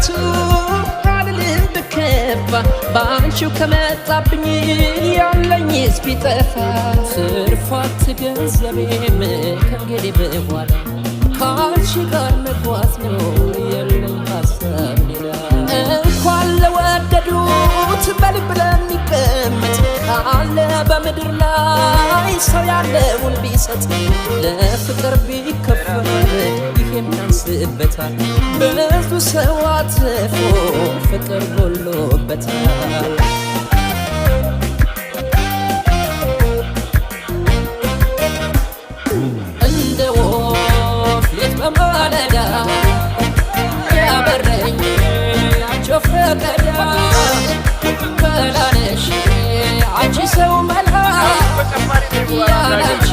በእውነቱ አልልም ብከፋ ባንቺው ከመጣብኝ ያለኝስ ቢጠፋ ትርፋት ገንዘቤም ከእንግዲህ በኋላ ካንቺ ጋር መጓዝ ነው የለኝ ሀሳብ ሌላ እንኳን ለወደዱት በልብ ለሚቀመጥ ካለ በምድር ላይ ሰው ያለውን ቢሰጥ ለፍቅር ቢከፈል ይሄም ያንስበታል ብዙ ሰው አትፎ ፍቅር ጎሎበታል እንደ ወፍ ሌት በማለዳ ያበረኝ ያንቺው ፈቀዳ መላነሽ አንቺ ሰው መላ ያላንቺ